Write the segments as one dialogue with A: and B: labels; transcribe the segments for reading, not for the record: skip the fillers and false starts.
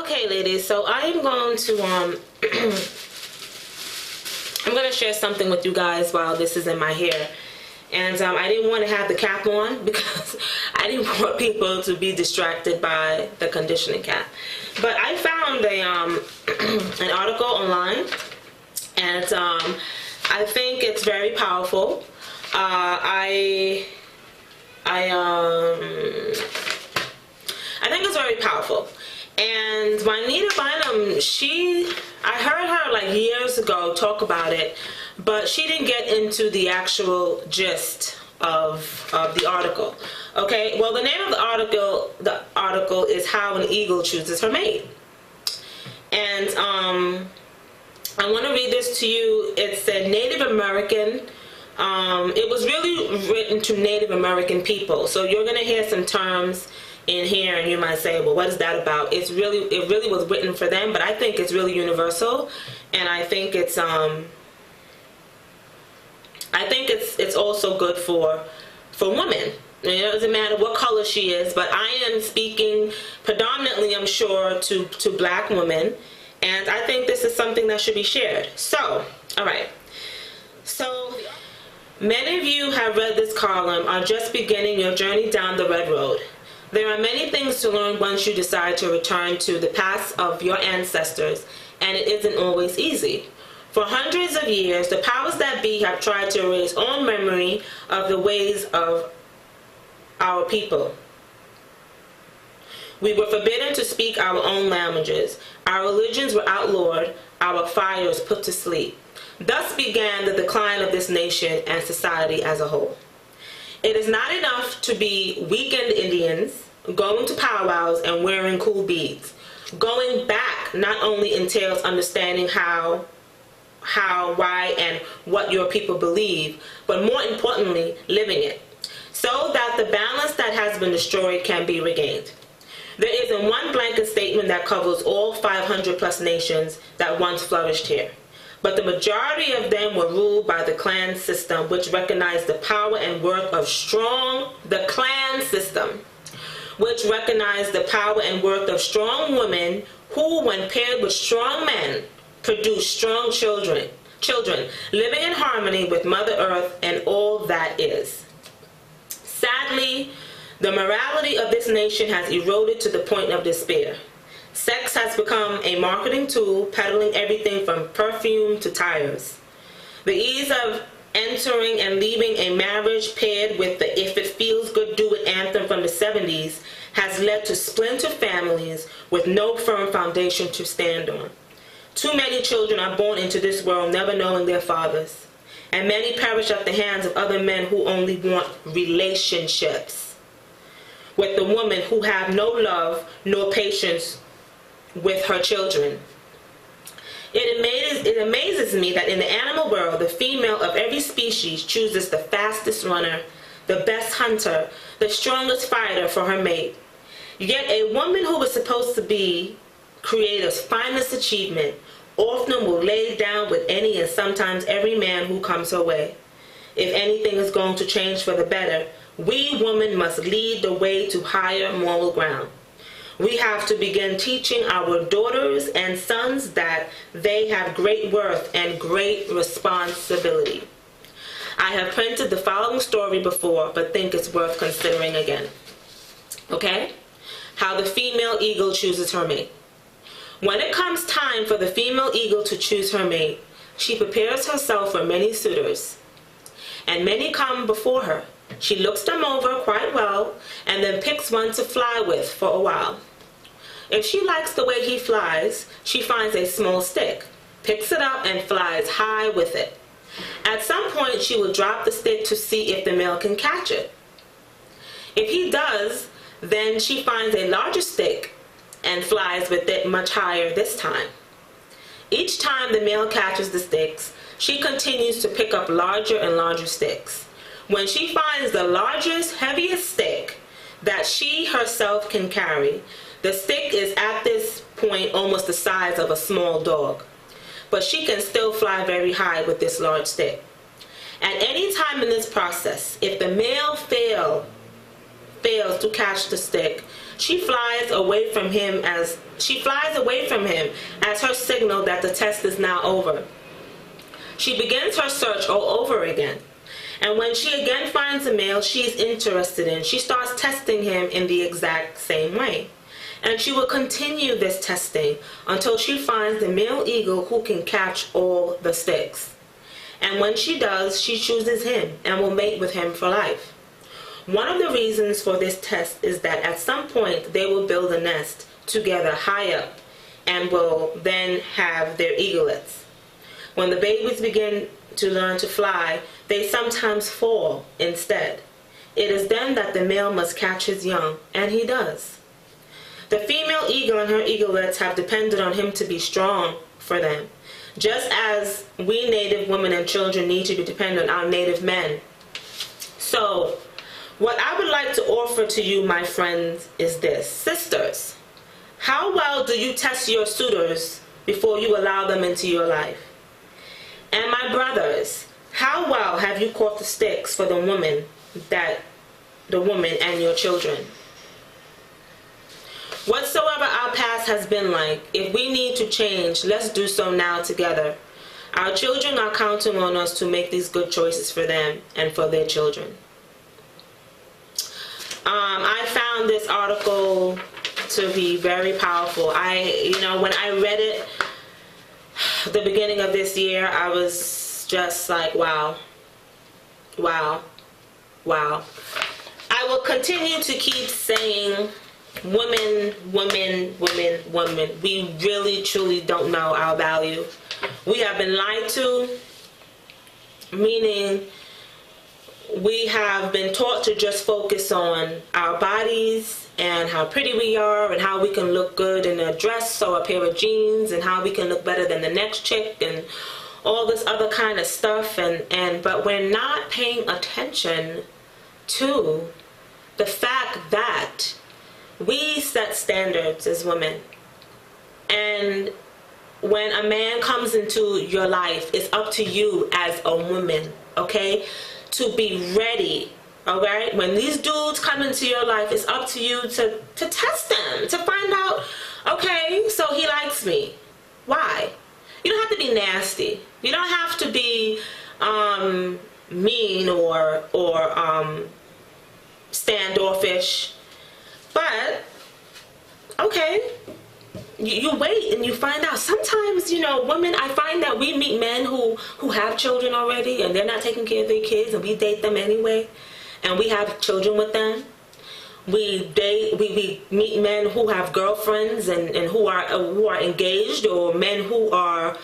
A: Okay, ladies, so I am going to I'm going to share something with you guys while this is in my hair. And I didn't want to have the cap on because I didn't want people to be distracted by the conditioning cap. But I found an article online, and I think it's very powerful. I think it's very powerful. And Juanita Bynum, I heard her like years ago talk about it, but she didn't get into the actual gist of the article. Okay, well, the name of the article is How an Eagle Chooses Her Mate. And I want to read this to you. It's a Native American. It was really written to Native American people. So you're going to hear some terms in here and you might say, well, what is that about? It really was written for them, but I think it's really universal, and I think it's also good for women. It doesn't matter what color she is, but I am speaking predominantly, I'm sure, to black women, and I think this is something that should be shared. So, all right. So, many of you have read this column, are just beginning your journey down the red road. There are many things to learn once you decide to return to the past of your ancestors, and it isn't always easy. For hundreds of years, the powers that be have tried to erase all memory of the ways of our people. We were forbidden to speak our own languages. Our religions were outlawed, our fires put to sleep. Thus began the decline of this nation and society as a whole. It is not enough to be weekend Indians, going to powwows and wearing cool beads. Going back not only entails understanding how, why, and what your people believe, but more importantly, living it, so that the balance that has been destroyed can be regained. There isn't one blanket statement that covers all 500 plus nations that once flourished here. But the majority of them were ruled by the clan system, which recognized the power and worth of strong women who, when paired with strong men, produce strong children, living in harmony with Mother Earth and all that is. Sadly, the morality of this nation has eroded to the point of despair. Sex has become a marketing tool, peddling everything from perfume to tires. The ease of entering and leaving a marriage paired with the "if it feels good, do it" anthem from the 70s has led to splintered families with no firm foundation to stand on. Too many children are born into this world never knowing their fathers, and many perish at the hands of other men who only want relationships with the women who have no love nor patience with her children. It amazes me that in the animal world, the female of every species chooses the fastest runner, the best hunter, the strongest fighter for her mate. Yet a woman who is supposed to be creator's finest achievement often will lay down with any and sometimes every man who comes her way. If anything is going to change for the better, we women must lead the way to higher moral ground. We have to begin teaching our daughters and sons that they have great worth and great responsibility. I have printed the following story before, but think it's worth considering again. Okay? How the female eagle chooses her mate. When it comes time for the female eagle to choose her mate, she prepares herself for many suitors, and many come before her. She looks them over quite well, and then picks one to fly with for a while. If she likes the way he flies, she finds a small stick, picks it up, and flies high with it. At some point, she will drop the stick to see if the male can catch it. If he does, then she finds a larger stick and flies with it much higher this time. Each time the male catches the sticks, she continues to pick up larger and larger sticks. When she finds the largest, heaviest stick that she herself can carry, the stick is at this point almost the size of a small dog, but she can still fly very high with this large stick. At any time in this process, if the male fails to catch the stick, she flies away from him as her signal that the test is now over. She begins her search all over again. And when she again finds a male she's interested in, she starts testing him in the exact same way. And she will continue this testing until she finds the male eagle who can catch all the sticks. And when she does, she chooses him and will mate with him for life. One of the reasons for this test is that at some point they will build a nest together high up and will then have their eaglets. When the babies begin to learn to fly, they sometimes fall instead. It is then that the male must catch his young, and he does. The female eagle and her eaglets have depended on him to be strong for them, just as we native women and children need to depend on our native men. So, what I would like to offer to you, my friends, is this. Sisters, how well do you test your suitors before you allow them into your life? And my brothers, how well have you caught the sticks for the woman and your children? Whatsoever our past has been like, if we need to change, let's do so now together. Our children are counting on us to make these good choices for them and for their children. I found this article to be very powerful. When I read it the beginning of this year, I was just like, wow. I will continue to keep saying women. We really truly don't know our value. We have been lied to, meaning we have been taught to just focus on our bodies and how pretty we are and how we can look good in a dress or a pair of jeans and how we can look better than the next chick and all this other kind of stuff, but we're not paying attention to the fact that we set standards as women. And when a man comes into your life, it's up to you as a woman, okay, to be ready. Alright, when these dudes come into your life, it's up to you to test them, to find out, okay, so he likes me. Why? You don't have to be nasty. You don't have to be mean or standoffish. But, okay, you wait and you find out. Sometimes, women, I find that we meet men who have children already and they're not taking care of their kids, and we date them anyway. And we have children with them. We meet men who have girlfriends and who are engaged, or men who are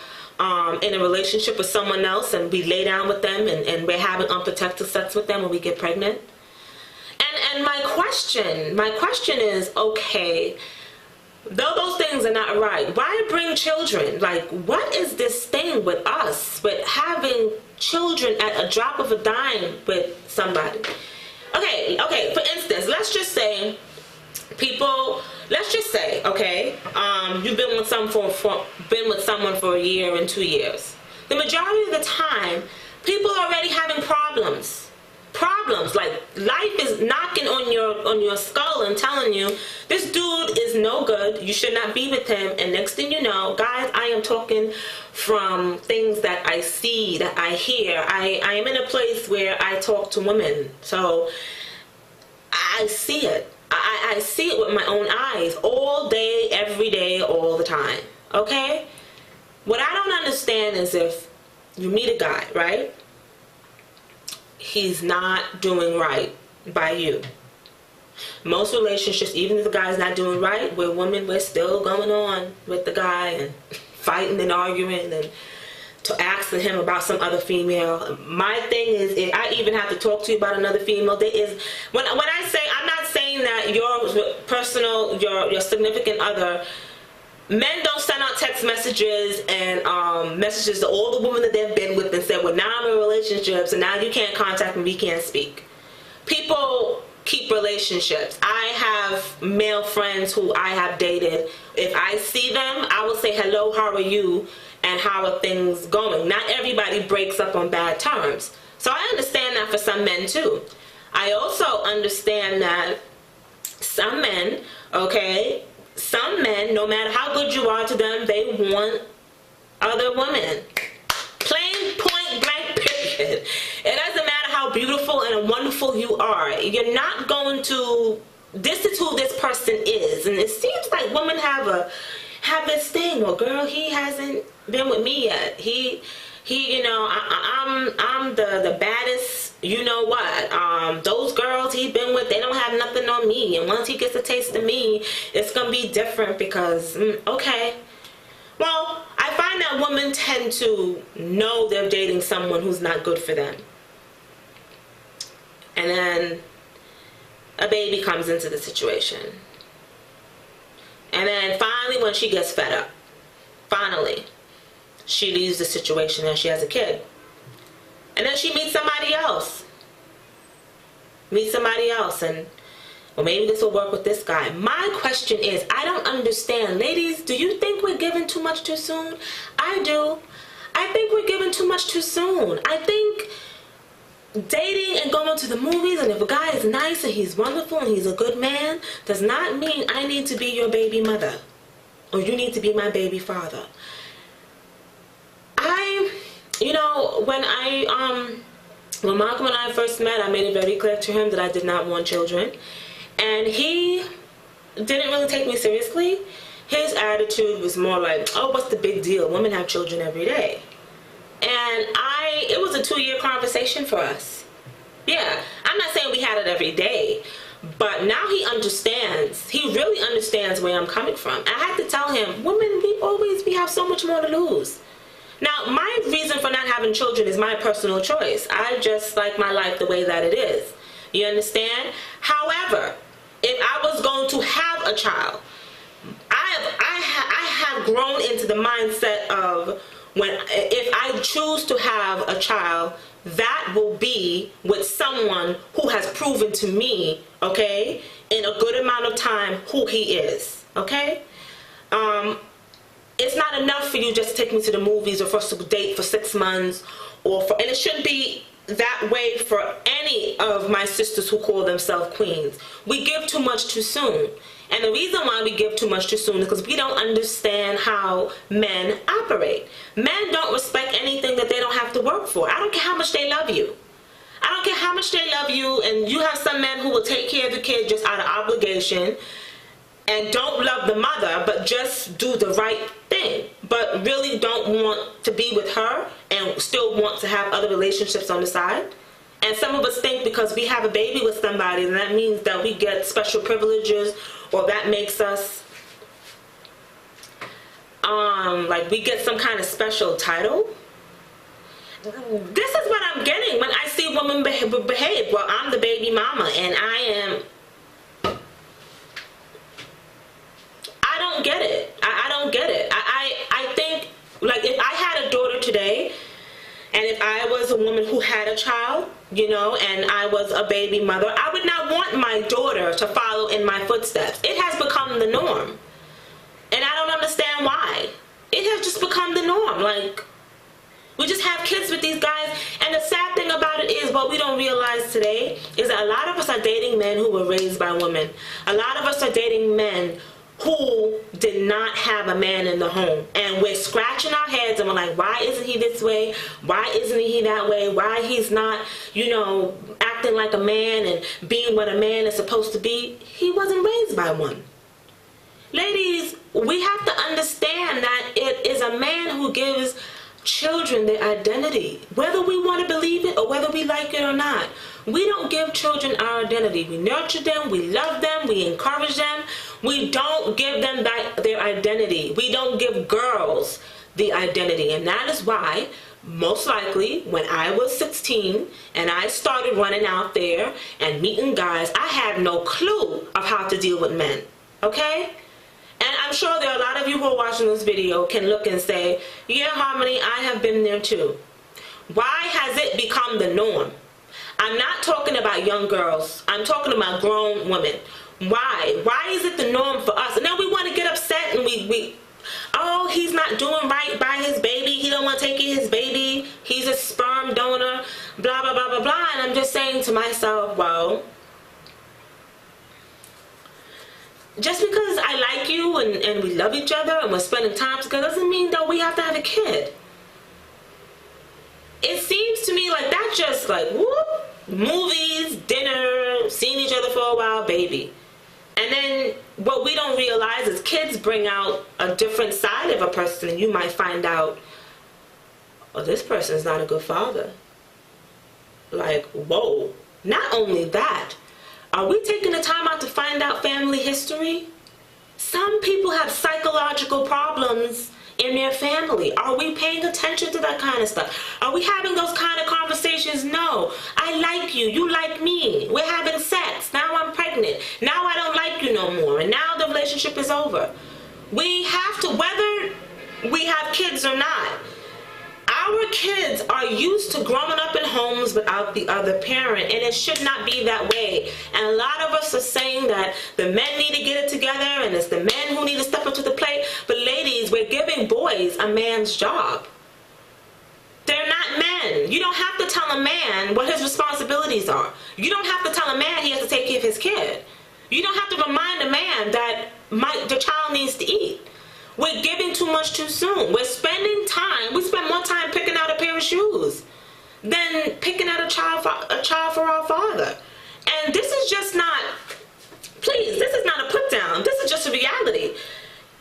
A: in a relationship with someone else, and we lay down with them and we're having unprotected sex with them when we get pregnant. And my question is, okay, though those things are not right, why bring children? Like, what is this thing with us, with having children at a drop of a dime with somebody? Okay, for instance, let's just say, okay, you've been with someone for a year and 2 years. The majority of the time, people are already having problems. Like, life is knocking on your skull and telling you, this dude is no good, you should not be with him. And next thing you know, guys, I am talking from things that I see, that I hear. I am in a place where I talk to women, so I see it. I see it with my own eyes all day, every day, all the time. Okay? What I don't understand is if you meet a guy, right? He's not doing right by you. Most relationships, even if the guy's not doing right, we're women, we're still going on with the guy and fighting and arguing and to asking him about some other female. My thing is, if I even have to talk to you about another female, there is, when I say, I'm not saying that your significant other, men don't send out text messages and messages to all the women that they've been with and say, well, now I'm in relationships and now you can't contact me, we can't speak. People keep relationships. I have male friends who I have dated. If I see them, I will say, hello, how are you? And how are things going? Not everybody breaks up on bad terms. So I understand that for some men too. I also understand that some men Okay? Some men, no matter how good you are to them, they want other women. Plain point blank period. It doesn't matter how beautiful and wonderful you are. You're not going to, this is who this person is. And it seems like women have this thing, well, girl, he hasn't been with me yet. He you know, I'm the baddest, you know what. Those girls he's been with, they don't have nothing on me. And once he gets a taste of me, it's going to be different because, okay. Well, I find that women tend to know they're dating someone who's not good for them. And then a baby comes into the situation. And then finally, when she gets fed up, finally, she leaves the situation and she has a kid. And then she meets somebody else. And, well, maybe this will work with this guy. My question is, I don't understand. Ladies, do you think we're giving too much too soon? I do. I think we're giving too much too soon. I think dating and going to the movies, and if a guy is nice and he's wonderful and he's a good man, does not mean I need to be your baby mother or you need to be my baby father. You know, when Malcolm and I first met, I made it very clear to him that I did not want children. And he didn't really take me seriously. His attitude was more like, oh, what's the big deal? Women have children every day. And it was a 2-year conversation for us. Yeah, I'm not saying we had it every day, but now he understands. He really understands where I'm coming from. I had to tell him, women, we have so much more to lose. Now, my reason for not having children is my personal choice. I just like my life the way that it is. You understand? However, if I was going to have a child, I have grown into the mindset of if I choose to have a child, that will be with someone who has proven to me, okay, in a good amount of time who he is, okay? It's not enough for you just to take me to the movies or for us to date for 6 months, and it shouldn't be that way for any of my sisters who call themselves queens. We give too much too soon. And the reason why we give too much too soon is because we don't understand how men operate. Men don't respect anything that they don't have to work for. I don't care how much they love you. I don't care how much they love you, and you have some men who will take care of the kid just out of obligation and don't love the mother, but just do the right thing, but really don't want to be with her and still want to have other relationships on the side. And some of us think because we have a baby with somebody, then that means that we get special privileges, or that makes us like we get some kind of special title. This is what I'm getting when I see women behave. Well, I'm the baby mama and I don't get it. I don't get it. I think, like, if I had a daughter today, and if I was a woman who had a child, you know, and I was a baby mother, I would not want my daughter to follow in my footsteps. It has become the norm. And I don't understand why. It has just become the norm. Like, we just have kids with these guys. And the sad thing about it is, what we don't realize today is that a lot of us are dating men who were raised by women. A lot of us are dating men who did not have a man in the home, and we're scratching our heads and we're like, why isn't he this way? Why isn't he that way? Why he's not, you know, acting like a man and being what a man is supposed to be? He wasn't raised by one. Ladies, we have to understand that it is a man who gives children their identity, whether we want to believe it or whether we like it or not. We don't give children our identity. We nurture them, we love them, we encourage them. We don't give them their identity. We don't give girls the identity. And that is why, most likely, when I was 16 and I started running out there and meeting guys, I had no clue of how to deal with men, okay? And I'm sure there are a lot of you who are watching this video can look and say, yeah, Harmony, I have been there too. Why has it become the norm? I'm not talking about young girls. I'm talking about grown women. Why? Why is it the norm for us? And then we want to get upset and oh, he's not doing right by his baby. He don't want to take his baby. He's a sperm donor, blah, blah, blah, blah, blah. And I'm just saying to myself, well, just because I like you and we love each other and we're spending time together doesn't mean that we have to have a kid. It seems to me like that's just like, whoop, movies, dinner, seeing each other for a while, baby. And then what we don't realize is kids bring out a different side of a person, and you might find out, oh, this person's not a good father. Like, whoa. Not only that, are we taking the time out to find out family history? Some people have psychological problems in their family. Are we paying attention to that kind of stuff? Are we having those kind of conversations? No. I like you. You like me. We're having sex. Now I'm pregnant. Now I don't like you no more. And now the relationship is over. We have to, whether we have kids or not, our kids are used to growing up in homes without the other parent, and it should not be that way. And a lot of us are saying that the men need to get it together and it's the men who need to step up to the plate. But ladies, we're giving boys a man's job. They're not men. You don't have to tell a man what his responsibilities are. You don't have to tell a man he has to take care of his kid. You don't have to remind a man that the child needs to eat. We're giving too much too soon. We're spending time. We spend more time picking out a pair of shoes than picking out a child for our father. And this is just not, please, this is not a put down. This is just a reality.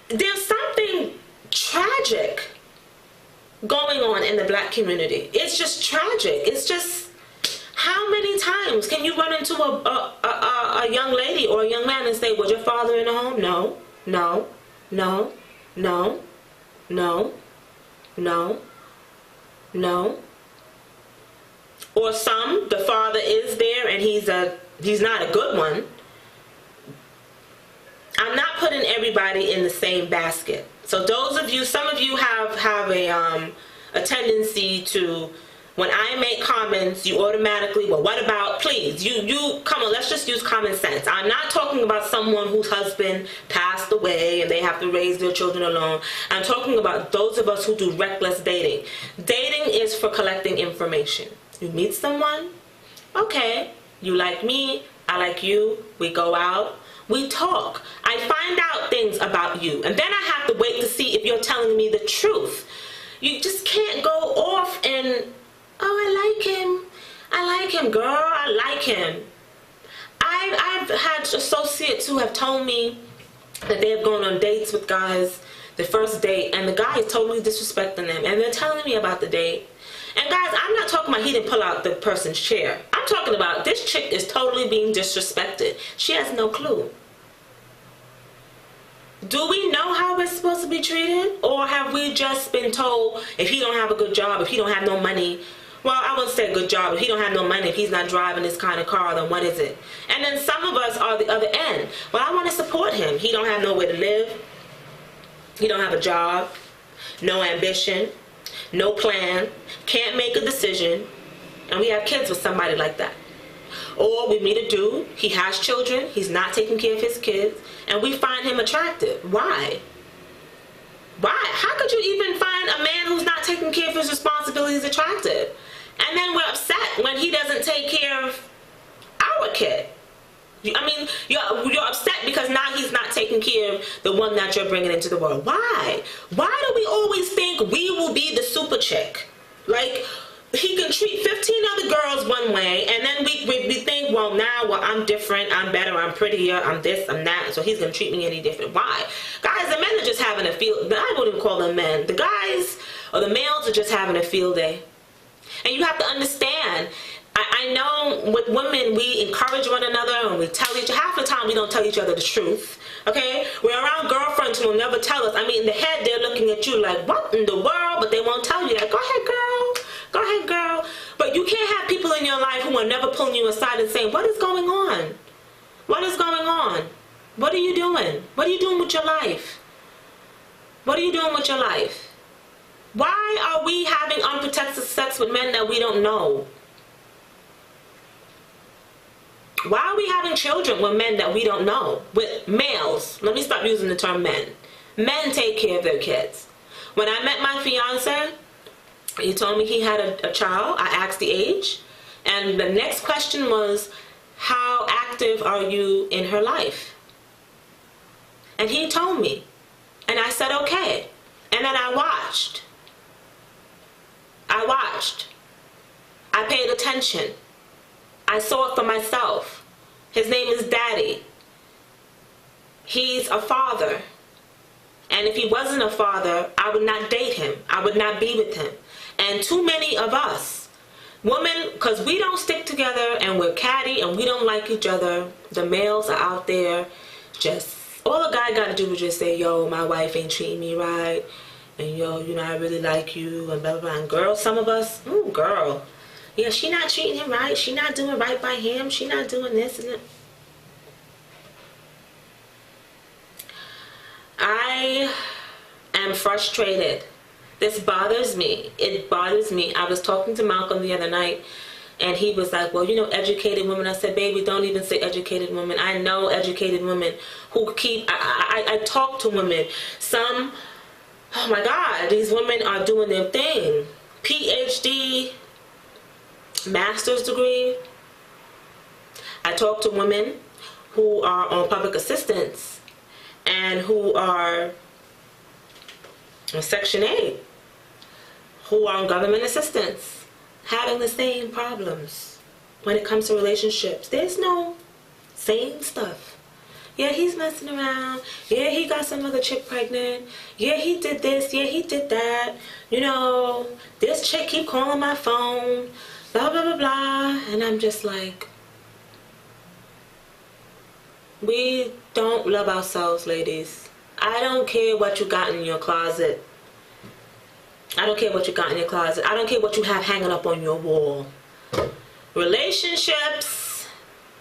A: There's something tragic going on in the black community. It's just tragic. It's just, how many times can you run into a young lady or a young man and say, was your father in the home? No, no, no. No, no, no, no. Or some, the father is there and he's not a good one. I'm not putting everybody in the same basket. So those of you, some of you have a tendency to, when I make comments, you automatically, well, what about, please, you come on, let's just use common sense. I'm not talking about someone whose husband passed away and they have to raise their children alone. I'm talking about those of us who do reckless dating. Dating is for collecting information. You meet someone, okay, you like me, I like you, we go out, we talk. I find out things about you, and then I have to wait to see if you're telling me the truth. You just can't go off and, oh, I like him, girl, I like him. I've had associates who have told me that they have gone on dates with guys, the first date, and the guy is totally disrespecting them, and they're telling me about the date. And guys, I'm not talking about he didn't pull out the person's chair. I'm talking about this chick is totally being disrespected. She has no clue. Do we know how we're supposed to be treated? Or have we just been told, if he don't have a good job, if he don't have no money, well, I wouldn't say good job. If he don't have no money, if he's not driving this kind of car, then what is it? And then some of us are the other end. Well, I want to support him. He don't have nowhere to live. He don't have a job. No ambition. No plan. Can't make a decision. And we have kids with somebody like that. Or we meet a dude. He has children. He's not taking care of his kids. And we find him attractive. Why? Why? How could you even find a man who's not taking care of his responsibilities attractive? And then we're upset when he doesn't take care of our kid. I mean, you're upset because now he's not taking care of the one that you're bringing into the world. Why? Why do we always think we will be the super chick? Like, he can treat 15 other girls one way, and then we think, well, I'm different, I'm better, I'm prettier, I'm this, I'm that, so he's going to treat me any different. Why? Guys, the men are just having a field, I wouldn't call them men. The guys or the males are just having a field day. And you have to understand, I know with women, we encourage one another and we tell each other, half the time we don't tell each other the truth, okay? We're around girlfriends who will never tell us. I mean, in the head, they're looking at you like, what in the world? But they won't tell you that. Go ahead, girl. Go ahead, girl. But you can't have people in your life who are never pulling you aside and saying, what is going on? What is going on? What are you doing? What are you doing with your life? What are you doing with your life? Why are we having unprotected sex with men that we don't know? Why are we having children with men that we don't know? With males. Let me stop using the term men. Men take care of their kids. When I met my fiance, he told me he had a child. I asked the age. And the next question was, how active are you in her life? And he told me. And I said, okay. And then I watched. I paid attention. I saw it for myself. His name is Daddy. He's a father. And if he wasn't a father, I would not date him. I would not be with him. And too many of us, women, because we don't stick together and we're catty and we don't like each other, the males are out there just, all a guy got to do is just say, yo, my wife ain't treating me right. And yo, you know, I really like you, and blah, blah, blah. And girl, some of us, girl, yeah, she not treating him right. She not doing right by him. She not doing this and that. I am frustrated. This bothers me. It bothers me. I was talking to Malcolm the other night, and he was like, well, you know, educated women. I said, baby, don't even say educated women. I know educated women who keep, I talk to women. Some, oh my God, these women are doing their thing. PhD, master's degree. I talk to women who are on public assistance and who are on Section 8, who are on government assistance, having the same problems when it comes to relationships. There's no same stuff. Yeah, he's messing around. Yeah, he got some other chick pregnant. Yeah, he did this. Yeah, he did that. You know, this chick keep calling my phone. Blah, blah, blah, blah. And I'm just like, we don't love ourselves, ladies. I don't care what you got in your closet. I don't care what you got in your closet. I don't care what you have hanging up on your wall. Relationships,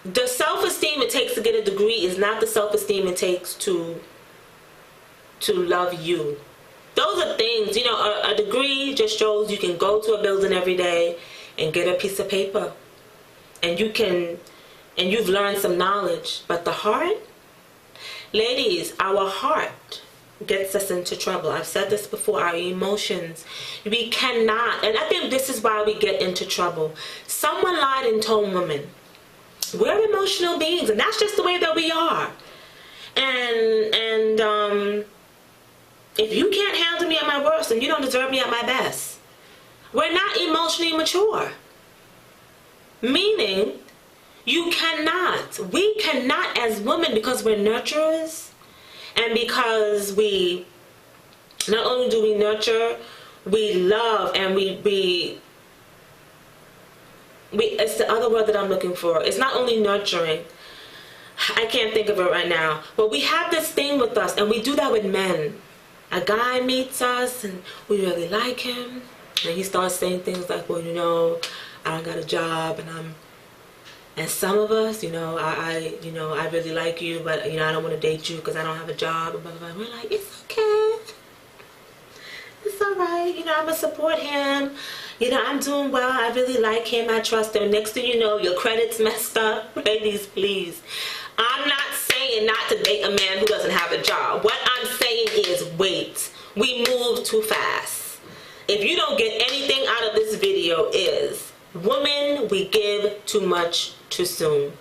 A: the self-esteem it takes to get a degree is not the self-esteem it takes to love you. Those are things, you know, a degree just shows you can go to a building every day and get a piece of paper. And you can, and you've learned some knowledge. But the heart, ladies, our heart gets us into trouble. I've said this before, our emotions. We cannot, and I think this is why we get into trouble. Someone lied and told women, we're emotional beings, and that's just the way that we are. And if you can't handle me at my worst, then you don't deserve me at my best. We're not emotionally mature. Meaning, we cannot as women, because we're nurturers, and because we, not only do we nurture, we love, and we it's the other word that I'm looking for. It's not only nurturing. I can't think of it right now. But we have this thing with us, and we do that with men. A guy meets us, and we really like him, and he starts saying things like, well, you know, I don't got a job, and some of us, you know, I really like you, but, you know, I don't want to date you because I don't have a job, and blah, blah, blah. We're like, it's okay. It's all right. You know, I'm going to support him. You know, I'm doing well. I really like him. I trust him. Next thing you know, your credit's messed up. Ladies, please. I'm not saying not to date a man who doesn't have a job. What I'm saying is wait. We move too fast. If you don't get anything out of this video is, women, we give too much too soon.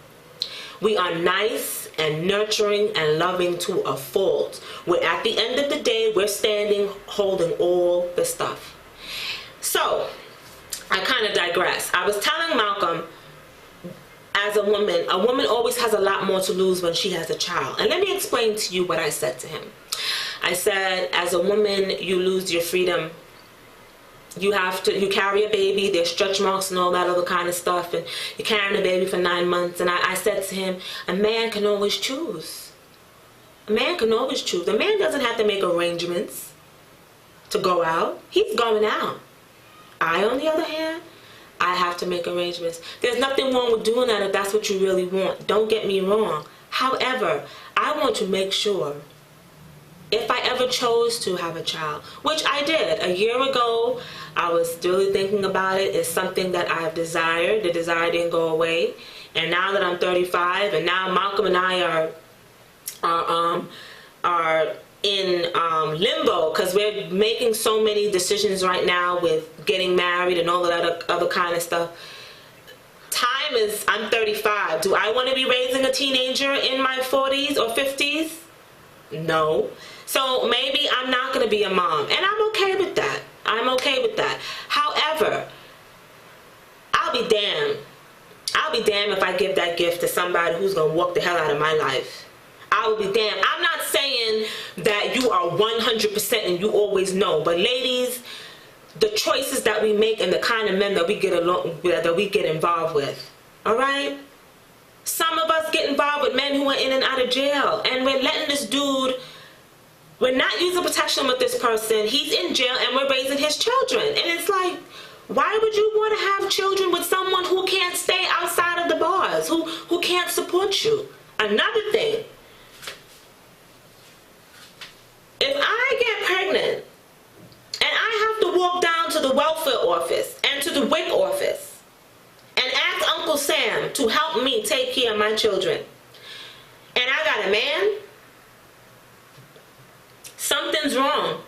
A: We are nice and nurturing and loving to a fault. Where at the end of the day, we're standing holding all the stuff. So, I kind of digress. I was telling Malcolm, as a woman always has a lot more to lose when she has a child. And let me explain to you what I said to him. I said, as a woman, you lose your freedom. You carry a baby, there's stretch marks and all that other kind of stuff, and you're carrying a baby for 9 months. And I said to him, a man can always choose. A man can always choose. A man doesn't have to make arrangements to go out. He's going out. I, on the other hand, I have to make arrangements. There's nothing wrong with doing that if that's what you really want. Don't get me wrong. However, I want to make sure, if I ever chose to have a child, which I did a year ago, I was really thinking about it. It's something that I've desired. The desire didn't go away. And now that I'm 35, and now Malcolm and I are in limbo, because we're making so many decisions right now with getting married and all that other kind of stuff. Time is, I'm 35. Do I want to be raising a teenager in my 40s or 50s? No. So maybe I'm not going to be a mom, and I'm okay with that. I'm okay with that. However, I'll be damned. I'll be damned if I give that gift to somebody who's going to walk the hell out of my life. I will be damned. I'm not saying that you are 100% and you always know, but ladies, the choices that we make and the kind of men that we get involved with, all right? Some of us get involved with men who are in and out of jail, and we're letting this dude, we're not using protection with this person. He's in jail and we're raising his children. And it's like, why would you want to have children with someone who can't stay outside of the bars, who can't support you? Another thing, if I get pregnant and I have to walk down to the welfare office and to the WIC office and ask Uncle Sam to help me take care of my children, and I got a man, something's wrong.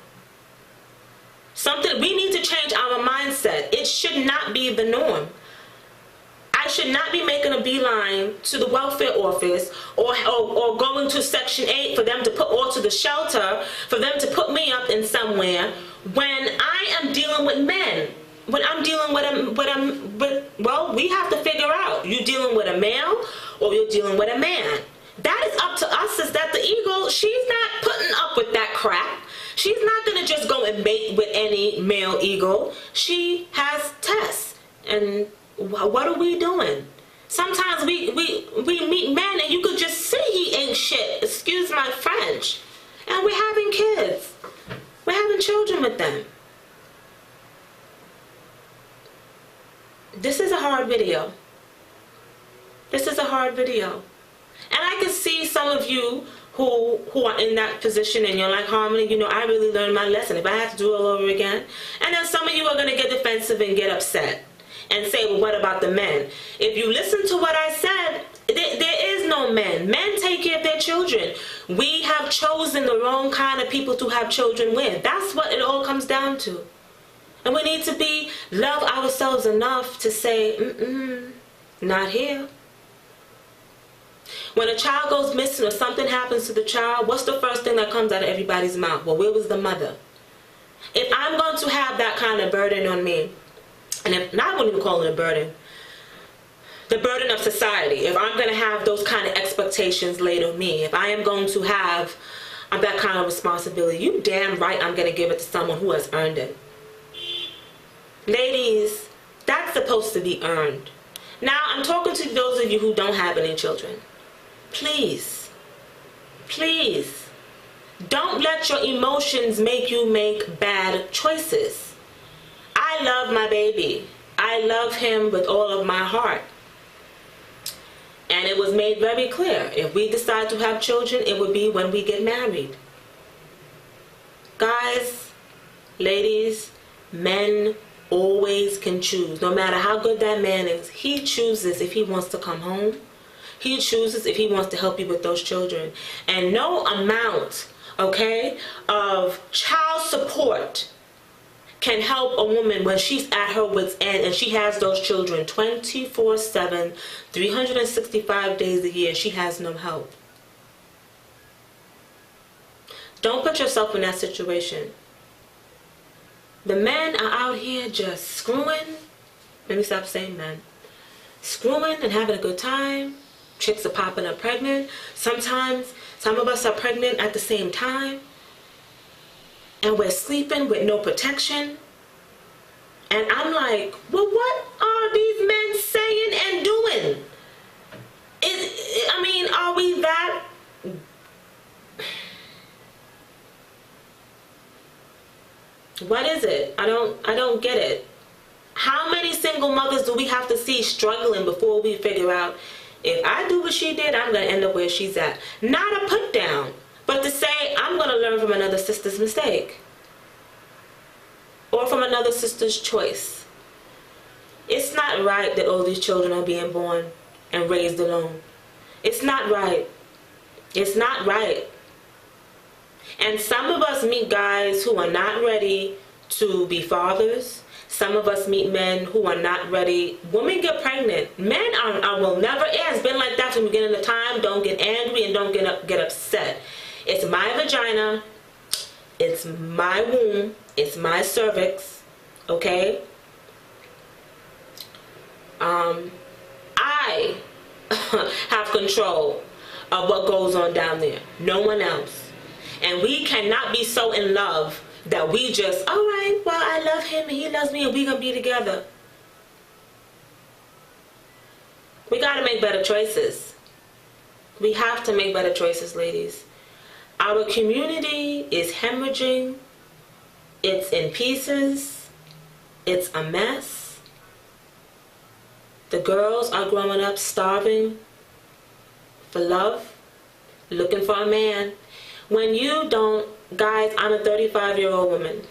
A: We need to change our mindset. It should not be the norm. I should not be making a beeline to the welfare office or going to Section 8 for them to put, or to the shelter for them to put me up in somewhere when I am dealing with men. When I'm dealing well, we have to figure out, you dealing with a male or you're dealing with a man. That is up to us. Is that the ego? She's not putting up with that crap. She's not going to just go and mate with any male ego. She has tests. And what are we doing? Sometimes we meet men and you could just see he ain't shit. Excuse my French. And we're having kids. We're having children with them. This is a hard video. This is a hard video. And I can see some of you who are in that position and you're like, Harmony, you know, I really learned my lesson. If I have to do it all over again. And then some of you are going to get defensive and get upset and say, well, what about the men? If you listen to what I said, there is no men. Men take care of their children. We have chosen the wrong kind of people to have children with. That's what it all comes down to. And we need to love ourselves enough to say, not here. When a child goes missing or something happens to the child, what's the first thing that comes out of everybody's mouth? Well, where was the mother? If I'm going to have that kind of burden on me, and I wouldn't even call it a burden, the burden of society, if I'm going to have those kind of expectations laid on me, if I am going to have that kind of responsibility, you damn right I'm going to give it to someone who has earned it. Ladies, that's supposed to be earned. Now, I'm talking to those of you who don't have any children. Please, please, don't let your emotions make you make bad choices. I love my baby. I love him with all of my heart. And it was made very clear, if we decide to have children, it would be when we get married. Guys, ladies, men always can choose. No matter how good that man is, he chooses if he wants to come home. He chooses if he wants to help you with those children. And no amount, okay, of child support can help a woman when she's at her wit's end and she has those children 24/7, 365 days a year. She has no help. Don't put yourself in that situation. The men are out here just screwing. Let me stop saying men. Screwing and having a good time. Chicks are popping up pregnant. Sometimes, some of us are pregnant at the same time. And we're sleeping with no protection. And I'm like, well, what are these men saying and doing? I mean, are we that... What is it? I don't get it. How many single mothers do we have to see struggling before we figure out, if I do what she did, I'm going to end up where she's at? Not a put down, but to say, I'm going to learn from another sister's mistake. Or from another sister's choice. It's not right that all these children are being born and raised alone. It's not right. It's not right. And some of us meet guys who are not ready to be fathers. Some of us meet men who are not ready. Women get pregnant. Men will never, it has been like that from the beginning of time. Don't get angry and don't get upset. It's my vagina. It's my womb. It's my cervix. Okay? I have control of what goes on down there. No one else. And we cannot be so in love that we just, all right, well, I love him and he loves me and we gonna be together. We gotta make better choices. We have to make better choices, ladies. Our community is hemorrhaging. It's in pieces. It's a mess. The girls are growing up starving for love, looking for a man. When you don't, guys, I'm a 35-year-old woman.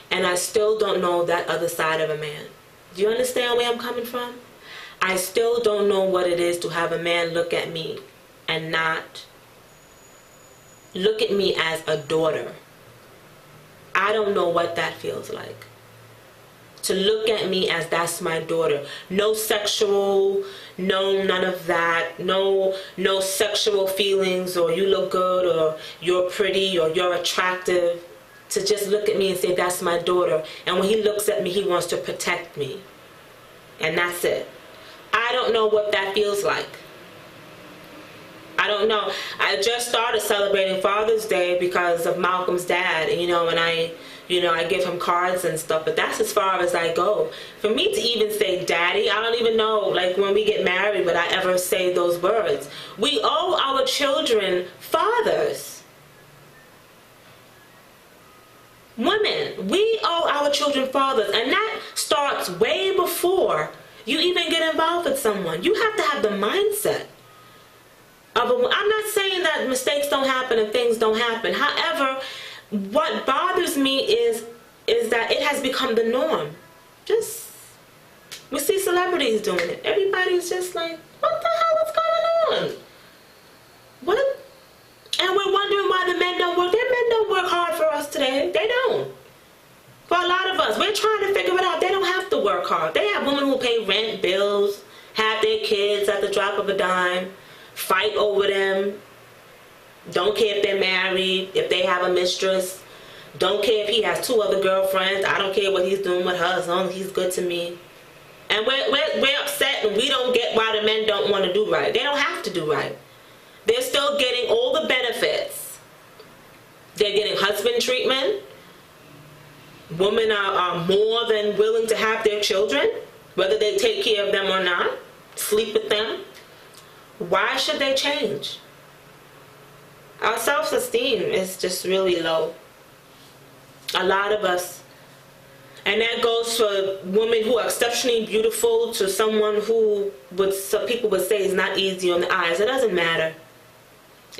A: And I still don't know that other side of a man. Do you understand where I'm coming from? I still don't know what it is to have a man look at me and not look at me as a daughter. I don't know what that feels like. To look at me as that's my daughter. No sexual, no none of that. No sexual feelings or you look good or you're pretty or you're attractive. To just look at me and say that's my daughter. And when he looks at me, he wants to protect me. And that's it. I don't know what that feels like. I don't know. I just started celebrating Father's Day because of Malcolm's dad, and I give him cards and stuff, but that's as far as I go. For me to even say daddy, I don't even know, like when we get married, would I ever say those words. We owe our children fathers. Women, we owe our children fathers, and that starts way before you even get involved with someone. You have to have the mindset of I'm not saying that mistakes don't happen and things don't happen. However, what bothers me is that it has become the norm. We see celebrities doing it. Everybody's just like, what the hell is going on? What? And we're wondering why the men don't work. Their men don't work hard for us today. They don't. For a lot of us, we're trying to figure it out. They don't have to work hard. They have women who pay rent, bills, have their kids at the drop of a dime, fight over them, don't care if they're married, if they have a mistress, don't care if he has 2 other girlfriends, I don't care what he's doing with her as long as he's good to me. And we're upset and we don't get why the men don't want to do right. They don't have to do right. They're still getting all the benefits. They're getting husband treatment. Women are more than willing to have their children, whether they take care of them or not, sleep with them. Why should they change? Our self-esteem is just really low. A lot of us. And that goes for women who are exceptionally beautiful to someone who some people would say is not easy on the eyes. It doesn't matter.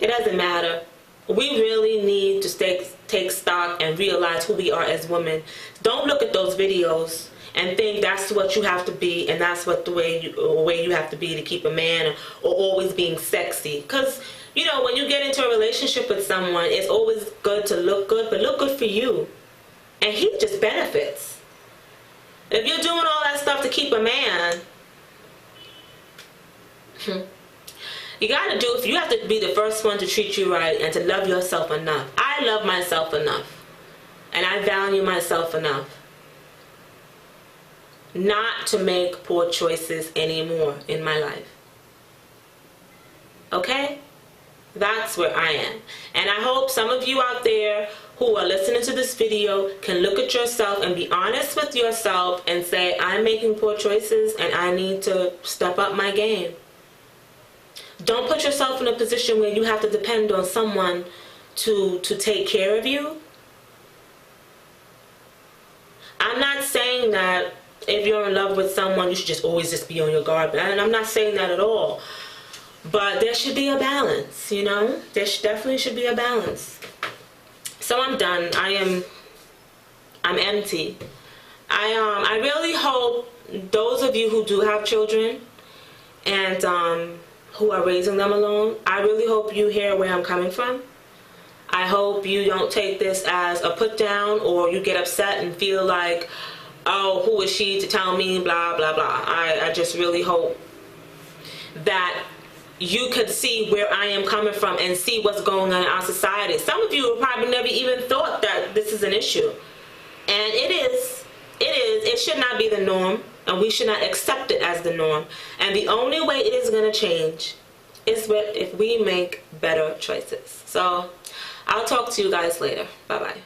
A: It doesn't matter. We really need to take stock and realize who we are as women. Don't look at those videos and think that's what you have to be and that's what the way you have to be to keep a man, or always being sexy. Because when you get into a relationship with someone, it's always good to look good, but look good for you. And he just benefits. If you're doing all that stuff to keep a man, you have to be the first one to treat you right and to love yourself enough. I love myself enough. And I value myself enough not to make poor choices anymore in my life. Okay? That's where I am. And I hope some of you out there who are listening to this video can look at yourself and be honest with yourself and say, I'm making poor choices and I need to step up my game. Don't put yourself in a position where you have to depend on someone to take care of you. I'm not saying that if you're in love with someone, you should just always just be on your guard. And I'm not saying that at all. But there should be a balance, There definitely should be a balance. So I'm done. I'm empty. I really hope those of you who do have children and who are raising them alone, I really hope you hear where I'm coming from. I hope you don't take this as a put down or you get upset and feel like, oh, who is she to tell me, blah, blah, blah. I just really hope that you could see where I am coming from and see what's going on in our society. Some of you have probably never even thought that this is an issue. And it is. It should not be the norm, and we should not accept it as the norm. And the only way it is going to change is if we make better choices. So I'll talk to you guys later. Bye-bye.